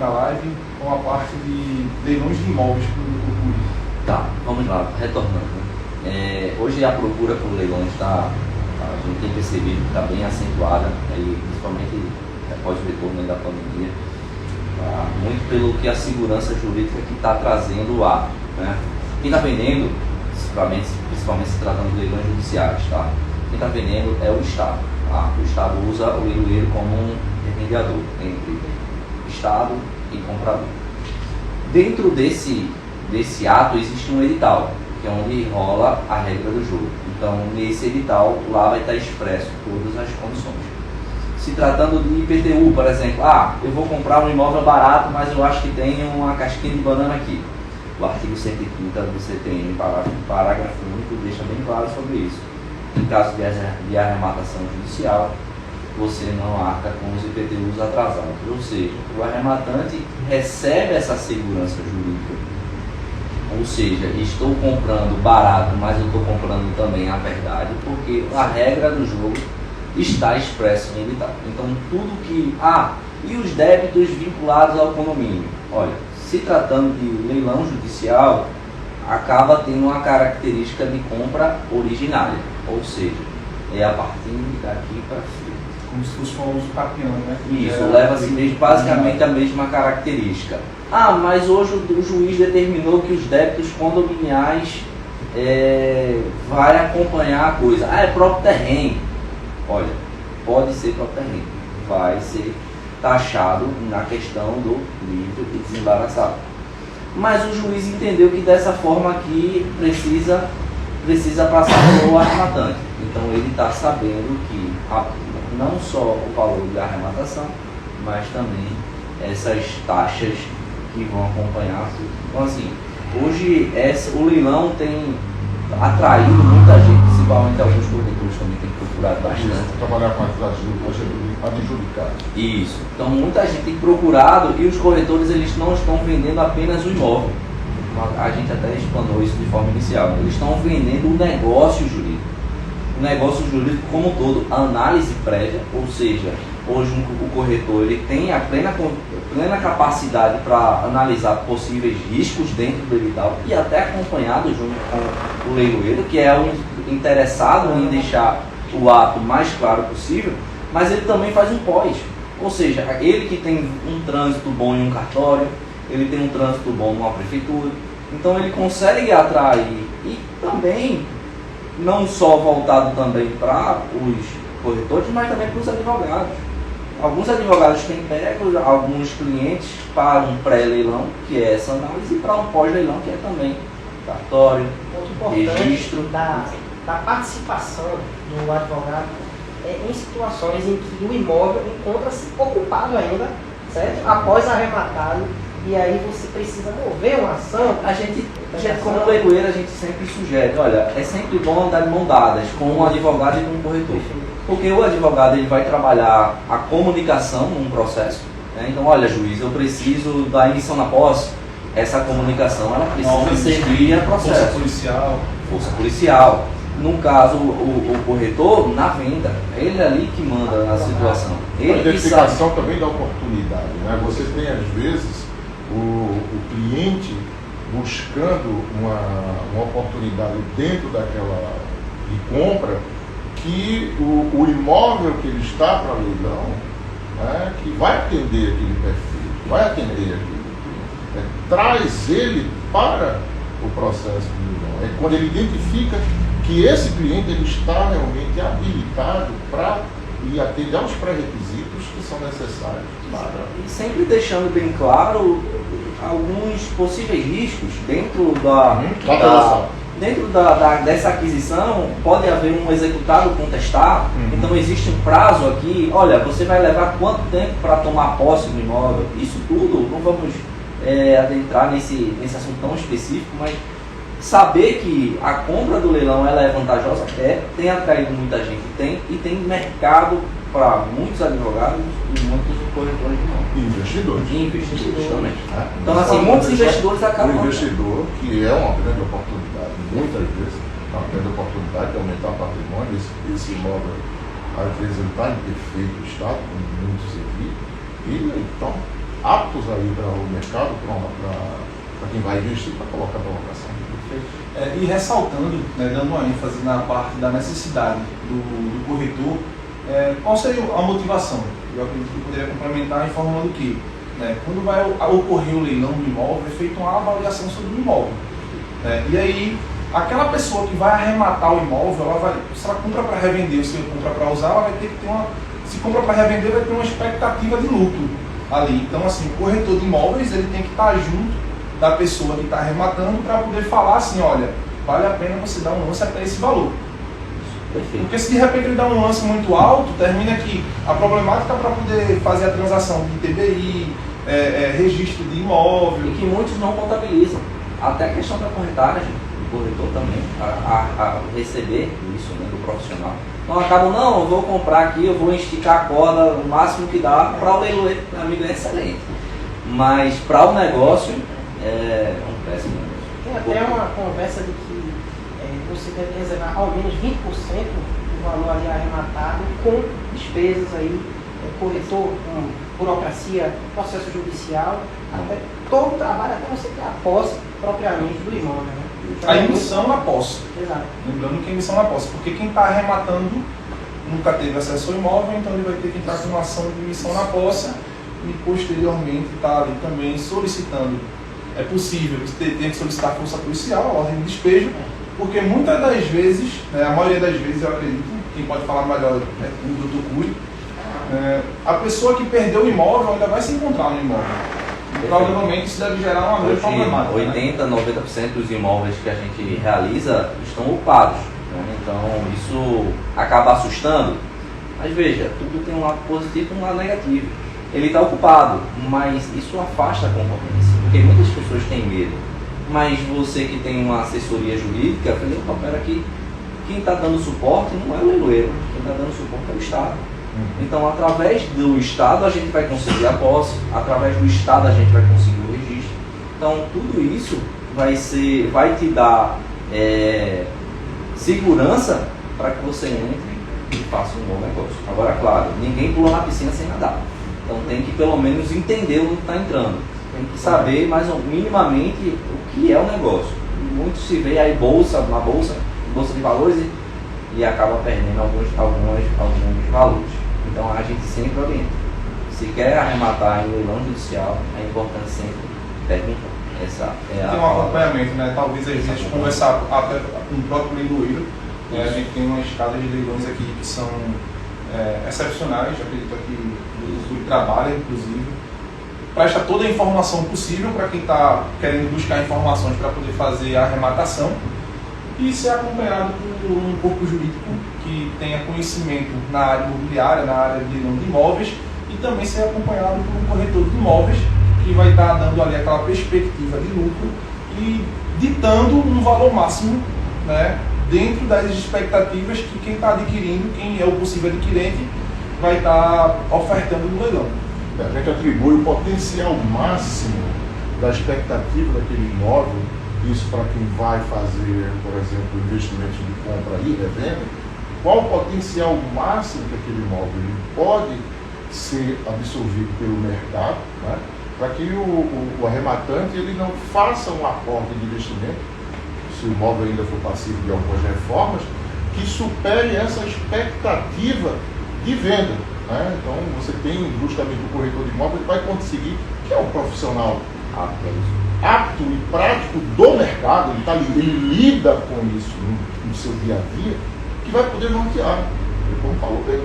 na live com a parte de leilões de imóveis para o público. Tá, vamos lá, retornando. Hoje a procura por leilões a gente tem percebido que está bem acentuada, aí, principalmente após o retorno da pandemia, tá? Muito pelo que a segurança jurídica que está trazendo o ato, né? Quem está vendendo, principalmente se tratando de leilões judiciais, tá? Quem está vendendo é o Estado. Tá? O Estado usa o leiloeiro como um intermediador entre Estado e comprador. Dentro desse ato existe um edital, que é onde rola a regra do jogo. Então, nesse edital, lá vai estar expresso todas as condições. Se tratando de IPTU, por exemplo, eu vou comprar um imóvel barato, mas eu acho que tem uma casquinha de banana aqui. O artigo 130 do CTN, parágrafo único, deixa bem claro sobre isso. Em caso de arrematação judicial, você não arca com os IPTUs atrasados. Ou seja, o arrematante recebe essa segurança jurídica. Ou seja, estou comprando barato, mas eu estou comprando também a verdade, porque a regra do jogo está expressa em edital. Então, tudo que... e os débitos vinculados ao condomínio? Olha, se tratando de leilão judicial, acaba tendo uma característica de compra originária, ou seja, é a partir daqui para frente. Como se fosse um uso capião, né? Isso, leva-se basicamente a mesma característica. Mas hoje o juiz determinou que os débitos condominiais vai acompanhar a coisa. É próprio terreno. Olha, pode ser próprio terreno. Vai ser taxado na questão do livre e desembaraçado. Mas o juiz entendeu que dessa forma aqui precisa passar pelo arrematante. Então ele está sabendo que não só o valor de arrematação, mas também essas taxas que vão acompanhar tudo. Então assim, hoje o leilão tem atraído muita gente, principalmente alguns corretores também têm procurado bastante. Trabalhar com as adjudicadas. Isso. Então muita gente tem procurado e os corretores eles não estão vendendo apenas o imóvel. A gente até explanou isso de forma inicial. Eles estão vendendo o negócio jurídico. O negócio jurídico como um todo, a análise prévia, ou seja, hoje o corretor ele tem a plena capacidade para analisar possíveis riscos dentro do edital e até acompanhado junto com o leiloeiro, que é o interessado em deixar o ato mais claro possível, mas ele também faz um pós, ou seja, ele que tem um trânsito bom em um cartório, ele tem um trânsito bom numa prefeitura, então ele consegue atrair e também não só voltado também para os corretores, mas também para os advogados. Alguns advogados têm pego alguns clientes para um pré-leilão, que é essa análise, e para um pós-leilão, que é também cartório, registro. Da participação do advogado em situações em que o imóvel encontra-se ocupado ainda, certo? Após arrematado, e aí você precisa mover uma ação. A gente como leiloeiro, a gente sempre sugere, olha, é sempre bom andar de mão dadas com um advogado e com um corretor. Porque o advogado ele vai trabalhar a comunicação num processo, né? Então, olha, juiz, eu preciso da emissão na posse. Essa comunicação ela precisa servir a processo. Força policial. No caso, o corretor, na venda, ele é ali que manda na situação. A identificação também dá oportunidade, né? Você tem, às vezes, o cliente buscando uma oportunidade dentro daquela de compra, que o imóvel que ele está para leilão, né, que vai atender aquele perfil, vai atender aquele cliente, traz ele para o processo de leilão. É quando ele identifica que esse cliente ele está realmente habilitado para ir atender aos pré-requisitos que são necessários para... E sempre deixando bem claro alguns possíveis riscos dentro dessa aquisição. Pode haver um executado contestar, então existe um prazo aqui, olha, você vai levar quanto tempo para tomar posse do imóvel? Isso tudo, não vamos adentrar nesse assunto tão específico, mas saber que a compra do leilão ela é vantajosa, tem atraído muita gente, e tem mercado para muitos advogados e muitos corretores de imóveis. Investidores também. Então, assim, muitos investidores acabam... O investidor, que é uma grande oportunidade, muitas vezes, uma grande oportunidade de aumentar o patrimônio, esse imóvel, às vezes ele está em perfeito estado, com muito serviço, e então aptos aí para o mercado, para quem vai investir, para colocar para locação. E ressaltando, né, dando uma ênfase na parte da necessidade do corretor, qual seria a motivação? Eu acredito que eu poderia complementar informando que, né, quando vai ocorrer o leilão do imóvel, é feita uma avaliação sobre o imóvel. Né, e aí, aquela pessoa que vai arrematar o imóvel, se ela compra para revender ou se ela compra para usar, ela vai ter que ter se compra para revender, vai ter uma expectativa de lucro ali. Então, assim, o corretor de imóveis, ele tem que estar junto da pessoa que está arrematando para poder falar assim, olha, vale a pena você dar um lance até esse valor. Perfeito. Porque se de repente ele dá um lance muito alto, termina que a problemática para poder fazer a transação de TBI, registro de imóvel. E que muitos não contabilizam. Até a questão da corretagem, o corretor também, a receber isso, né, do profissional. Então acabam, não, eu vou comprar aqui, eu vou esticar a corda o máximo que dá. Para o leiloeiro, meu amigo, é excelente. Mas para o negócio, é um péssimo negócio. Tem até uma conversa de que você deve reservar ao menos 20% do valor ali arrematado com despesas aí, corretor, com burocracia, processo judicial, até todo o trabalho, até você ter a posse propriamente do imóvel. Né? Então, A emissão na posse. Exato. Lembrando que a emissão na posse, porque quem está arrematando nunca teve acesso ao imóvel, então ele vai ter que entrar com uma ação de emissão na posse e posteriormente está ali também solicitando. É possível que tenha que solicitar força policial, a ordem de despejo, porque muitas das vezes, né, a maioria das vezes eu acredito, quem pode falar melhor é o Dr. Cury, a pessoa que perdeu o imóvel ainda vai se encontrar no imóvel. E, provavelmente isso deve gerar uma grande problemática. 80, 90% dos imóveis que a gente realiza estão ocupados. Né? Então isso acaba assustando. Mas veja, tudo tem um lado positivo e um lado negativo. Ele está ocupado, mas isso afasta a concorrência, porque muitas pessoas têm medo. Mas você que tem uma assessoria jurídica, opa, pera aqui, quem está dando suporte não é o leiloeiro, quem está dando suporte é o Estado. Então, através do Estado, a gente vai conseguir a posse, através do Estado, a gente vai conseguir o registro. Então, tudo isso vai te dar segurança para que você entre e faça um bom negócio. Agora, claro, ninguém pula na piscina sem nadar. Então, tem que pelo menos entender onde está entrando. Tem que saber mais ou minimamente o que é o negócio. Muito se vê aí bolsa de valores e acaba perdendo alguns valores. Então a gente sempre orienta. Se quer arrematar em leilão judicial, é importante sempre perguntar. Essa é tem um acompanhamento, né? Talvez a gente conversar até com o próprio leiloeiro. A gente tem uma escada de leilões aqui que são excepcionais, acredito aqui do trabalho, inclusive. Presta toda a informação possível para quem está querendo buscar informações para poder fazer a arrematação e ser acompanhado por um corpo jurídico que tenha conhecimento na área imobiliária, na área de leilão de imóveis e também ser acompanhado por um corretor de imóveis que vai estar dando ali aquela perspectiva de lucro e ditando um valor máximo, né, dentro das expectativas que quem está adquirindo, quem é o possível adquirente, vai estar ofertando no leilão. A gente atribui o potencial máximo da expectativa daquele imóvel, isso para quem vai fazer, por exemplo, investimento de compra e revenda, qual o potencial máximo que aquele imóvel ele pode ser absorvido pelo mercado, né, para que o arrematante ele não faça um aporte de investimento, se o imóvel ainda for passivo de algumas reformas, que supere essa expectativa de venda. Né? Então você tem justamente o corretor de imóvel que vai conseguir, que é um profissional apto e prático do mercado, ele lida com isso no seu dia a dia, que vai poder nortear, como falou bem.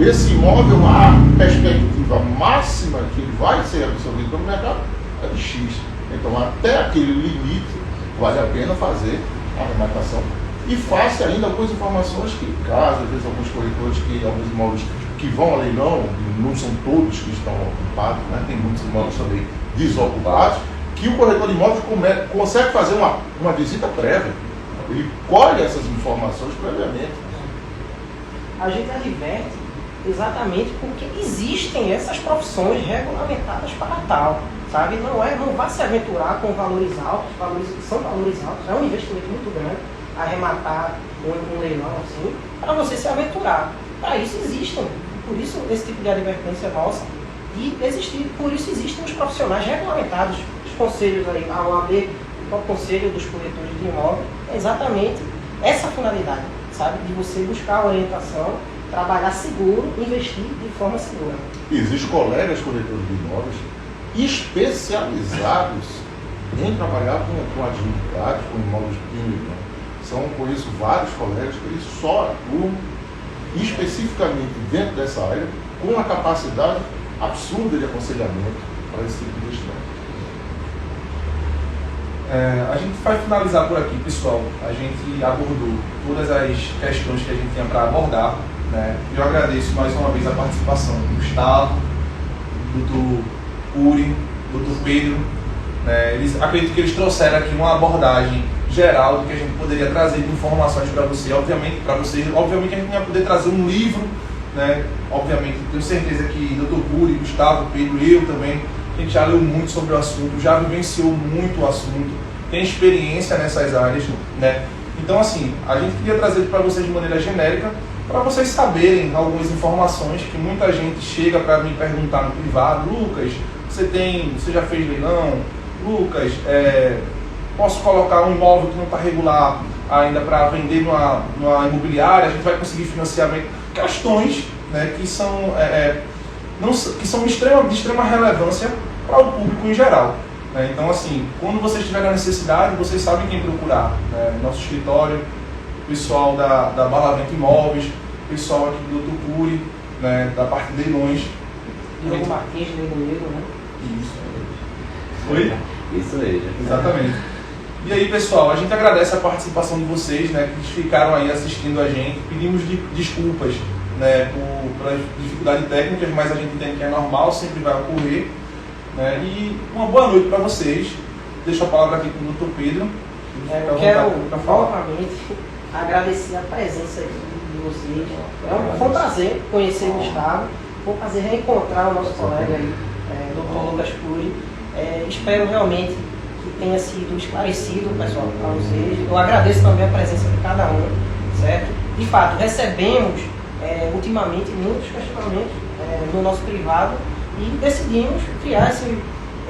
Esse imóvel, a perspectiva máxima que ele vai ser absorvido pelo mercado é de X. Então até aquele limite vale a pena fazer a arrematação. E faça ainda algumas informações que, caso, às vezes, alguns corretores, alguns imóveis que vão a leilão, não são todos que estão ocupados, né? Tem muitos imóveis também desocupados, que o corretor de imóveis consegue fazer uma visita prévia. Ele colhe essas informações previamente. A gente adverte exatamente porque existem essas profissões regulamentadas para tal, sabe? Não vai se aventurar com valores altos, são valores altos, é um investimento muito grande, arrematar um leilão assim, para você se aventurar. Para isso existem por isso esse tipo de advertência nossa, e por isso existem os profissionais regulamentados, os conselhos aí, a OAB, o próprio Conselho dos Corretores de Imóvel, é exatamente essa finalidade, sabe? De você buscar orientação, trabalhar seguro, investir de forma segura. Existem colegas corretores de imóveis especializados em trabalhar com adjudicados, com imóveis pequenos. Conheço vários colegas que eles só atuam especificamente dentro dessa área com uma capacidade absurda de aconselhamento para esse tipo de questão. A gente vai finalizar por aqui, pessoal. A gente abordou todas as questões que a gente tinha para abordar, né? Eu agradeço mais uma vez a participação do Gustavo, do Uri, do Pedro. Né? Acredito que eles trouxeram aqui uma abordagem geral do que a gente poderia trazer de informações para você. Obviamente, a gente não ia poder trazer um livro, né? Obviamente, tenho certeza que Dr. Uri, Gustavo, Pedro, eu também, a gente já leu muito sobre o assunto, já vivenciou muito o assunto, tem experiência nessas áreas, né? Então, assim, a gente queria trazer para vocês de maneira genérica, para vocês saberem algumas informações que muita gente chega para me perguntar no privado. Lucas, você já fez leilão? Lucas, posso colocar um imóvel que não está regular ainda para vender numa imobiliária? A gente vai conseguir financiamento? Questões, né, que são de extrema relevância para o público em geral. Né? Então, assim, quando vocês tiverem a necessidade, vocês sabem quem procurar. Né? Nosso escritório, pessoal da Barlavento Imóveis, pessoal aqui do Dr. Curi, né, da parte de leilões. Diogo Martins, Leilão, né? Isso. Oi? Isso aí. Exatamente. E aí, pessoal, a gente agradece a participação de vocês, né, que ficaram aí assistindo a gente. Pedimos desculpas, né, pelas dificuldades técnicas, mas a gente entende que é normal, sempre vai ocorrer. Né, e uma boa noite para vocês. Deixo a palavra aqui com o Dr. Pedro. Eu quero novamente agradecer a presença aqui de vocês. Foi um prazer conhecer o Gustavo, foi um prazer reencontrar o nosso colega aí, Dr. Lucas Curi. Espero realmente que tenha sido esclarecido, pessoal, para vocês. Eu agradeço também a presença de cada um, certo? De fato, recebemos ultimamente muitos questionamentos no nosso privado e decidimos criar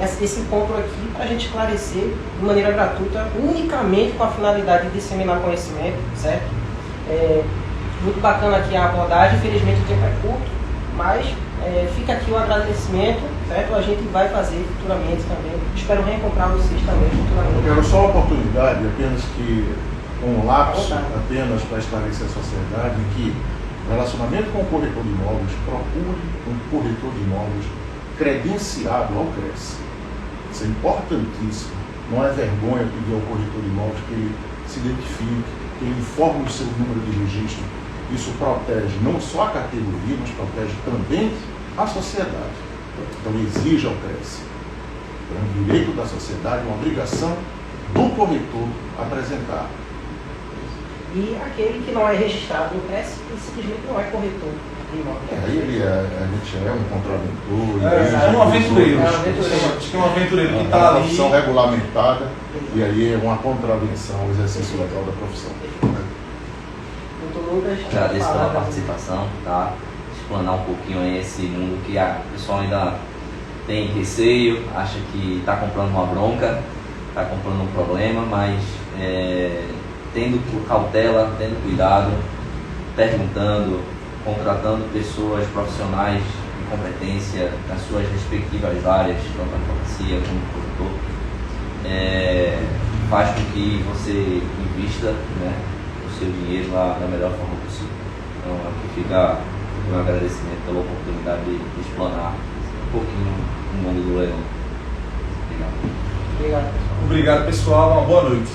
esse encontro aqui para a gente esclarecer de maneira gratuita, unicamente com a finalidade de disseminar conhecimento, certo? Muito bacana aqui a abordagem, infelizmente o tempo é curto, mas fica aqui o agradecimento, certo? A gente vai fazer futuramente também. Espero reencontrar vocês também futuramente. Eu quero só a oportunidade, apenas que um lapso, apenas para esclarecer a sociedade, que o relacionamento com o corretor de imóveis, procure um corretor de imóveis credenciado ao CRES. Isso é importantíssimo. Não é vergonha pedir ao corretor de imóveis que ele se identifique, que ele informe o seu número de registro. Isso protege não só a categoria, mas protege também a sociedade. Então exija ao CRES. É um direito da sociedade, uma obrigação do corretor apresentar. E aquele que não é registrado no CRES, ele simplesmente não é corretor de imóveis. Aí a gente é um contraventor. É um aventureiro. Acho que é um aventureiro que está uma ali. profissão regulamentada e aí é uma contravenção ao exercício legal da profissão. Agradeço pela participação, tá? Explanar um pouquinho aí esse mundo que o pessoal ainda tem receio, acha que está comprando uma bronca, está comprando um problema, mas tendo cautela, tendo cuidado, perguntando, contratando pessoas profissionais de competência nas suas respectivas áreas, tanto a advocacia como o corretor, faz com que você invista, né, o seu dinheiro da melhor forma possível. Então aqui fica um agradecimento pela oportunidade de explanar um pouquinho o mundo do leilão. Obrigado. Obrigado, pessoal. Obrigado, pessoal. Uma boa noite.